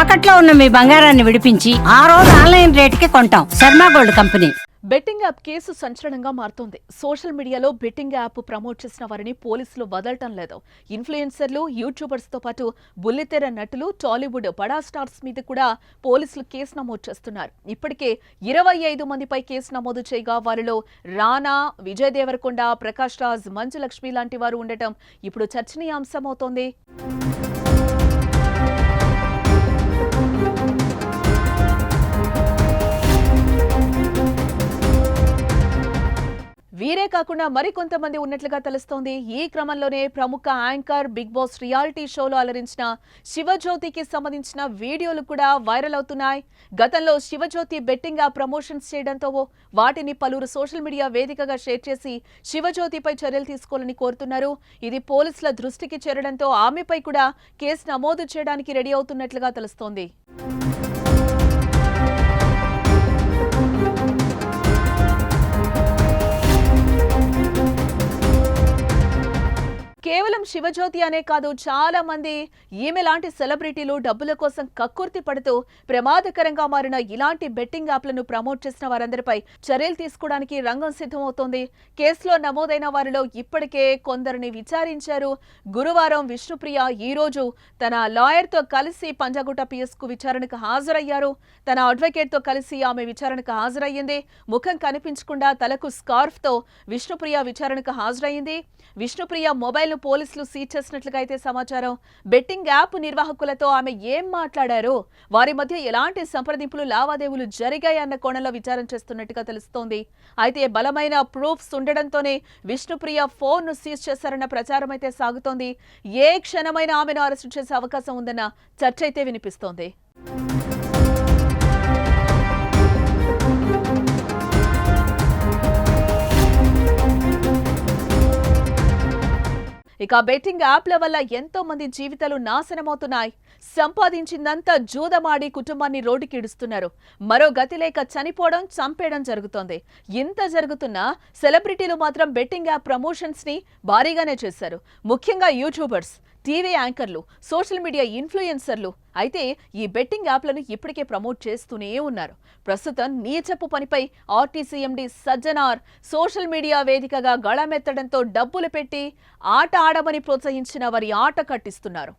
తాకట్లో ఉన్న మీ బంగారాన్ని విడిపించి ఆ రోజు ఆన్లైన్ రేటుకి కొంటాం. Sharma gold company. Betting app case సంచలనంగా మారుతోంది. సోషల్ మీడియాలో బెట్టింగ్ యాప్ ప్రమోట్ చేసిన వారిని పోలీసులు వదలటం లేదు. ఇన్ఫ్లుయెన్సర్లు, యూట్యూబర్స్ తో పాటు బుల్లితెర నటులు, టాలీవుడ్ బడా స్టార్స్ మీద కూడా పోలీసులు కేసు నమోదు చేస్తున్నారు. ఇప్పటికే 25 మందిపై కేసు నమోదు చేయగా వారిలో రానా, విజయ్ దేవరకొండ, ప్రకాష్ రాజ్, మంచు లక్ష్మి లాంటి వారు ఉండటం ఇప్పుడు చర్చనీయాంశమవుతోంది. వీరే కాకుండా మరికొంతమంది ఉన్నట్లుగా తెలుస్తోంది. ఈ క్రమంలోనే ప్రముఖ యాంకర్ బిగ్ బాస్ రియాలిటీ షోలో అలరించిన శివజ్యోతికి సంబంధించిన వీడియోలు కూడా వైరల్ అవుతున్నాయి. గతంలో శివజ్యోతి బెట్టింగ్ యాప్ ప్రమోషన్స్ చేయడంతో వాటిని పలువురు సోషల్ మీడియా వేదికగా షేర్ చేసి శివజ్యోతిపై చర్యలు తీసుకోవాలని కోరుతున్నారు. ఇది పోలీసుల దృష్టికి చేరడంతో ఆమెపై కూడా కేసు నమోదు చేయడానికి రెడీ అవుతున్నట్లుగా తెలుస్తోంది. కేవలం శివజ్యోతి అనే కాదు, చాలా మంది ఈమె లాంటి సెలబ్రిటీలు డబ్బుల కోసం కక్కుర్తి పడుతూ ప్రమాదకరంగా మారిన ఇలాంటి బెట్టింగ్ యాప్లను ప్రమోట్ చేసిన వారందరిపై చర్యలు తీసుకోవడానికి రంగం సిద్ధమవుతోంది. కేసులో నమోదైన వారిలో ఇప్పటికే కొందరిని విచారించారు. గురువారం విష్ణుప్రియ ఈ రోజు తన లాయర్తో కలిసి పంజాగుట్ట పిఎస్ కు విచారణకు హాజరయ్యారు. తన అడ్వకేట్ తో కలిసి ఆమె విచారణకు హాజరయ్యింది. ముఖం కనిపించకుండా తలకు స్కార్ఫ్ తో విష్ణుప్రియ విచారణకు హాజరయ్యింది. విష్ణుప్రియ మొబైల్ ను పోలీసులు సీజ్ చేసినట్లుగా అయితే సమాచారం. బెట్టింగ్ యాప్ నిర్వాహకులతో ఆమె ఏం మాట్లాడారో, వారి మధ్య ఎలాంటి సంప్రదింపులు, లావాదేవీలు జరిగాయన్న కోణంలో విచారణ చేస్తున్నట్టుగా తెలుస్తోంది. అయితే బలమైన ప్రూఫ్స్ ఉండడంతోనే విష్ణుప్రియ ఫోన్ ను సీజ్ చేశారన్న ప్రచారం అయితే సాగుతోంది. ఏ క్షణమైనా ఆమెను అరెస్టు చేసే అవకాశం ఉందన్న చర్చ అయితే వినిపిస్తోంది. ఇక బెట్టింగ్ యాప్ల వల్ల ఎంతో మంది జీవితాలు నాశనమవుతున్నాయి. సంపాదించిందంతా జూదమాడి కుటుంబాన్ని రోడ్డుకి ఇడుస్తున్నారు. మరో గతి లేక చనిపోవడం, చంపేయడం జరుగుతోంది. ఇంత జరుగుతున్నా సెలబ్రిటీలు మాత్రం బెట్టింగ్ యాప్ ప్రమోషన్స్ ని భారీగానే చేశారు. ముఖ్యంగా యూట్యూబర్స్, టీవీ యాంకర్లు, సోషల్ మీడియా ఇన్ఫ్లుయెన్సర్లు అయితే ఈ బెట్టింగ్ యాప్లను ఇప్పటికే ప్రమోట్ చేస్తూనే ఉన్నారు. ప్రస్తుతం నీచపు పనిపై RTC MD Sajjanar social media వేదికగా గళమెత్తడంతో డబ్బులు పెట్టి ఆట ఆడమని ప్రోత్సహించిన వారి ఆట కట్టిస్తున్నారు.